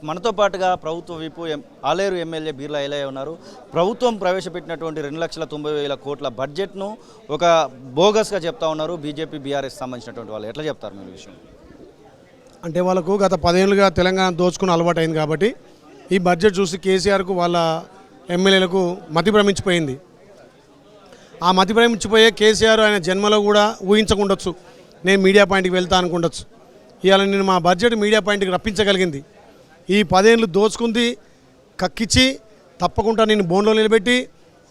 మనతో పాటుగా ప్రభుత్వ విపు ఆలేరు ఎమ్మెల్యే బీర్లా ఐలయ్య ఉన్నారు. ప్రభుత్వం ప్రవేశపెట్టినటువంటి 2,90,000 కోట్ల బడ్జెట్ను ఒక బోగస్గా చెప్తా ఉన్నారు బీజేపీ బీఆర్ఎస్ సంబంధించినటువంటి వాళ్ళు. ఎట్లా చెప్తారు మీరు విషయం? అంటే వాళ్ళకు గత 10 ఏళ్ళుగా తెలంగాణ దోచుకుని అలవాటు అయింది కాబట్టి ఈ బడ్జెట్ చూసి కేసీఆర్కు వాళ్ళ ఎమ్మెల్యేలకు మతి భ్రమించిపోయింది. ఆ మతి భ్రమించిపోయే కేసీఆర్ ఆయన జన్మలో కూడా ఊహించకుండొచ్చు నేను మీడియా పాయింట్కి వెళ్తా అనుకుండొచ్చు. ఇవాళ నేను మా బడ్జెట్ మీడియా పాయింట్కి రప్పించగలిగింది. ఈ 10 ఏళ్ళు దోచుకుంది కక్కిచ్చి తప్పకుండా నేను బోన్లో నిలబెట్టి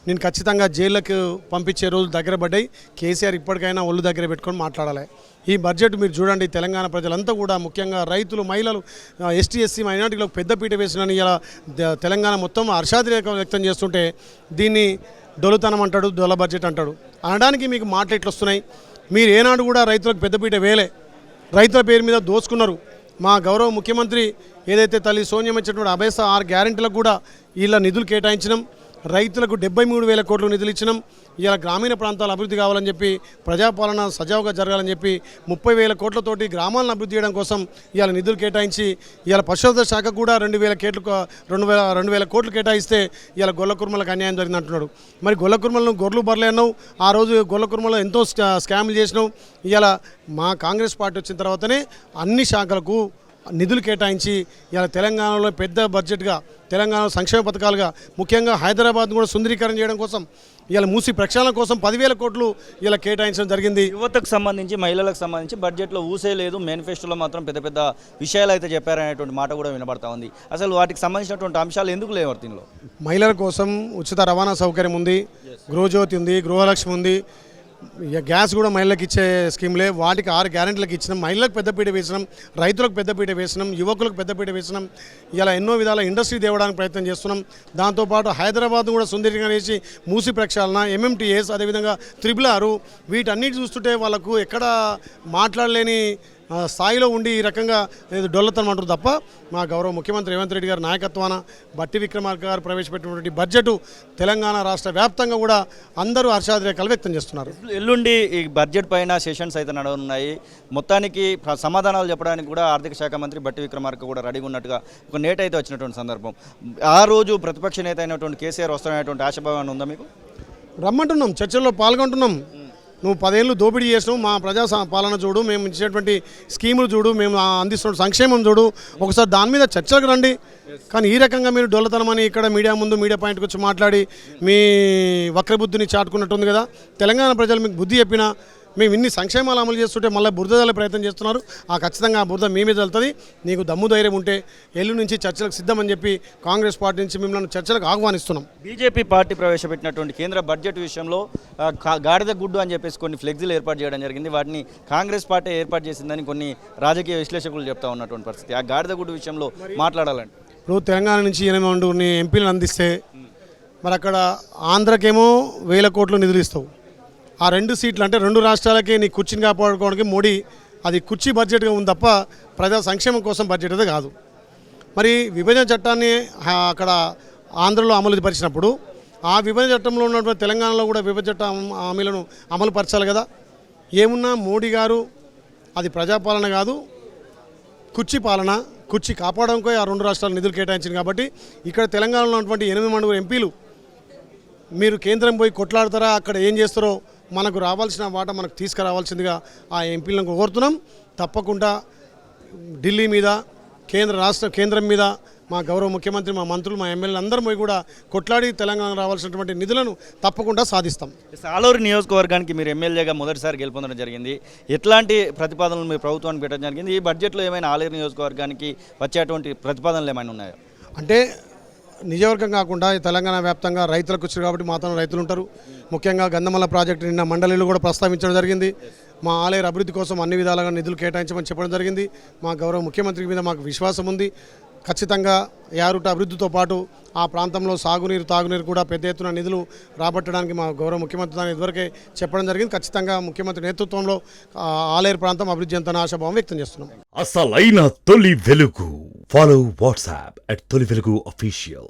నేను ఖచ్చితంగా జైళ్ళకు పంపించే రోజులు దగ్గర పడ్డాయి. కేసీఆర్ ఇప్పటికైనా ఒళ్ళు దగ్గర పెట్టుకొని మాట్లాడాలి. ఈ బడ్జెట్ మీరు చూడండి, తెలంగాణ ప్రజలంతా కూడా ముఖ్యంగా రైతులు, మహిళలు, ఎస్టీ ఎస్సీ మైనార్టీలకు పెద్దపీట వేసిన ఇలా తెలంగాణ మొత్తం హర్షాతిరేకం వ్యక్తం చేస్తుంటే దీన్ని దొలుతనం అంటాడు, దొల బడ్జెట్ అంటాడు. అనడానికి మీకు మాటలు ఎట్లా వస్తున్నాయి? మీరు ఏనాడు కూడా రైతులకు పెద్దపీట వేలే, రైతుల పేరు మీద దోచుకున్నారు. మా గౌరవ ముఖ్యమంత్రి ఏదైతే తల్లి సోనియమ్మ ఇచ్చినటువంటి అభయస 6 గ్యారెంటీలకు కూడా వీళ్ళ నిధులు కేటాయించినాం. రైతులకు 73,000 కోట్లు నిధులు ఇచ్చినాం. ఇలా గ్రామీణ ప్రాంతాల అభివృద్ధి కావాలని చెప్పి, ప్రజాపాలన సజావుగా జరగాలని చెప్పి 30,000 కోట్లతోటి గ్రామాలను అభివృద్ధి చేయడం కోసం ఇవాళ నిధులు కేటాయించి ఇవాళ పశువుల శాఖ కూడా 2,000 కోట్లు కేటాయిస్తే ఇవాళ గొల్ల కుర్మలకు అన్యాయం జరిగింది అంటున్నాడు. మరి గొల్ల కుర్మలను గొర్రెలు బర్రెలు అన్నావు, ఆ రోజు గొల్ల కుర్మలో ఎంతో స్కామ్లు చేసినావు. ఇవాళ మా కాంగ్రెస్ పార్టీ వచ్చిన తర్వాతనే అన్ని శాఖలకు నిధులు కేటాయించి ఇలా తెలంగాణలో పెద్ద బడ్జెట్గా, తెలంగాణలో సంక్షేమ పథకాలుగా, ముఖ్యంగా హైదరాబాద్ కూడా సుందరీకరణ చేయడం కోసం, ఇలా మూసి ప్రక్షాళన కోసం 10,000 కోట్లు ఇలా కేటాయించడం జరిగింది. యువతకు సంబంధించి, మహిళలకు సంబంధించి బడ్జెట్లో ఊసే లేదు, మేనిఫెస్టోలో మాత్రం పెద్ద పెద్ద విషయాలు అయితే చెప్పారనేటువంటి మాట కూడా వినబడతా ఉంది. అసలు వాటికి సంబంధించినటువంటి అంశాలు ఎందుకు లేవు దీనిలో? మహిళల కోసం ఉచిత రవాణా సౌకర్యం ఉంది, గృహజ్యోతి ఉంది, గృహలక్ష్మి ఉంది, గ్యాస్ కూడా మహిళలకు ఇచ్చే స్కీమ్లే. వాటికి 6 గ్యారెంటీలకు ఇచ్చినాం. మహిళలకు పెద్దపీట వేసినాం, రైతులకు పెద్దపీట వేసినాం, యువకులకు పెద్దపీట వేసినాం. ఇలా ఎన్నో విధాల ఇండస్ట్రీ తేవడానికి ప్రయత్నం చేస్తున్నాం. దాంతోపాటు హైదరాబాద్ కూడా సుందరీకరణ చేసి మూసి ప్రక్షాళన, ఎంఎంటీఎస్, అదేవిధంగా 666 వీటన్నిటి చూస్తుంటే వాళ్ళకు ఎక్కడ మాట్లాడలేని స్థాయిలో ఉండి ఈ రకంగా డొల్లతనం అంటారు తప్ప మా గౌరవ ముఖ్యమంత్రి రేవంత్ రెడ్డి గారి నాయకత్వాన బట్టి విక్రమార్క గారు ప్రవేశపెట్టినటువంటి బడ్జెట్ తెలంగాణ రాష్ట్ర వ్యాప్తంగా కూడా అందరూ హర్షాతిరేకాలు వ్యక్తం చేస్తున్నారు. ఎల్లుండి ఈ బడ్జెట్ పైన సెషన్స్ అయితే నడవనున్నాయి. మొత్తానికి సమాధానాలు చెప్పడానికి కూడా ఆర్థిక శాఖ మంత్రి బట్టి విక్రమార్క కూడా రెడీగా ఉన్నట్టుగా ఒక నేట అయితే వచ్చినటువంటి సందర్భం. ఆ రోజు ప్రతిపక్ష నేత అయినటువంటి కేసీఆర్ వస్తున్నటువంటి ఆశాభావం ఉందా మీకు? రమ్మంటున్నాం, చర్చల్లో పాల్గొంటున్నాం. నువ్వు 10 ఏళ్ళు దోపిడీ చేసినావు, మా ప్రజా పాలన చూడు, మేము ఇచ్చేటువంటి స్కీములు చూడు, మేము అందిస్తున్న సంక్షేమం చూడు, ఒకసారి దాని మీద చర్చలకు రండి. కానీ ఈ రకంగా మీరు డొల్లతనమని ఇక్కడ మీడియా ముందు మీడియా పాయింట్కి వచ్చి మాట్లాడి మీ వక్రబుద్ధిని చాటుకున్నట్టుంది కదా. తెలంగాణ ప్రజలు మీకు బుద్ధి చెప్పినా మేము ఇన్ని సంక్షేమాలు అమలు చేస్తుంటే మళ్ళీ బురద జల్లే ప్రయత్నం చేస్తున్నారు. ఖచ్చితంగా ఆ బురద మీ మీద వెళ్తుంది. నీకు దమ్ము ధైర్యం ఉంటే ఎల్లు నుంచి చర్చలకు సిద్ధమని చెప్పి కాంగ్రెస్ పార్టీ నుంచి మిమ్మల్ని చర్చలకు ఆహ్వానిస్తున్నాం. బీజేపీ పార్టీ ప్రవేశపెట్టినటువంటి కేంద్ర బడ్జెట్ విషయంలో గాడిద గుడ్డు అని చెప్పేసి కొన్ని ఫ్లెక్సీలు ఏర్పాటు చేయడం జరిగింది. వాటిని కాంగ్రెస్ పార్టీ ఏర్పాటు చేసిందని కొన్ని రాజకీయ విశ్లేషకులు చెప్తా ఉన్నటువంటి పరిస్థితి. ఆ గాడిద గుడ్డు విషయంలో మాట్లాడాలంటే ఇప్పుడు తెలంగాణ నుంచి 8 ఎంపీలను అందిస్తే మరి అక్కడ ఆంధ్రకేమో 1,000 కోట్లు నిధులు ఇస్తావు. ఆ 2 సీట్లు అంటే 2 రాష్ట్రాలకే నీ కుర్చీని కాపాడుకోవడానికి మోడీ అది కుర్చీ బడ్జెట్గా ఉంది తప్ప ప్రజా సంక్షేమం కోసం బడ్జెట్ అయితే కాదు. మరి విభజన చట్టాన్ని అక్కడ ఆంధ్రలో అమలు పరిచినప్పుడు ఆ విభజన చట్టంలో ఉన్నటువంటి తెలంగాణలో కూడా విభజన చట్ట హామీలను అమలు పరచాలి కదా. ఏమున్నా మోడీ గారు అది ప్రజాపాలన కాదు, కుర్చీ పాలన, కుర్చీ కాపాడడానికే ఆ 2 రాష్ట్రాలు నిధులు కేటాయించింది. కాబట్టి ఇక్కడ తెలంగాణలో ఉన్నటువంటి 8 ఎంపీలు మీరు కేంద్రం పోయి కొట్లాడతారా, అక్కడ ఏం చేస్తారో మనకు రావాల్సిన వాటా మనకు తీసుకురావాల్సిందిగా ఆ ఎంపీలను కోరుతున్నాం. తప్పకుండా ఢిల్లీ మీద, కేంద్రం మీద మా గౌరవ ముఖ్యమంత్రి, మా మంత్రులు, మా ఎమ్మెల్యేలు అందరం పోయి కూడా కొట్లాడి తెలంగాణ రావాల్సినటువంటి నిధులను తప్పకుండా సాధిస్తాం. ఆలూరు నియోజకవర్గానికి మీరు ఎమ్మెల్యేగా మొదటిసారి గెలుపొందడం జరిగింది. ఎట్లాంటి ప్రతిపాదనలు మీ ప్రభుత్వానికి పెట్టడం జరిగింది? ఈ బడ్జెట్లో ఏమైనా ఆలూరు నియోజకవర్గానికి వచ్చేటువంటి ప్రతిపాదనలు ఏమైనా ఉన్నాయా? అంటే నిజవర్గం కాకుండా తెలంగాణ వ్యాప్తంగా రైతులకు వచ్చారు కాబట్టి మాత్రం రైతులు ఉంటారు. ముఖ్యంగా గంధమల్ల ప్రాజెక్టు నిన్న మండలిలో కూడా ప్రస్తావించడం జరిగింది. మా ఆలయ అభివృద్ధి కోసం అన్ని విధాలుగా నిధులు కేటాయించమని చెప్పడం జరిగింది. మా గౌరవ ముఖ్యమంత్రి మీద మాకు విశ్వాసం ఉంది. ఖచ్చితంగా యారుట అభివృద్ధితో పాటు ఆ ప్రాంతంలో సాగునీరు, తాగునీరు కూడా పెద్ద ఎత్తున నిధులు రాబట్టడానికి మా గౌరవ ముఖ్యమంత్రి దాన్ని ఇదివరకే చెప్పడం జరిగింది. ఖచ్చితంగా ముఖ్యమంత్రి నేతృత్వంలో ఆలేరు ప్రాంతం అభివృద్ధి చెందుతున్న ఆశాభావం వ్యక్తం చేస్తున్నాం. అసలైన తొలి వెలుగు. ఫాలో వాట్సాప్ @తొలి వెలుగు official.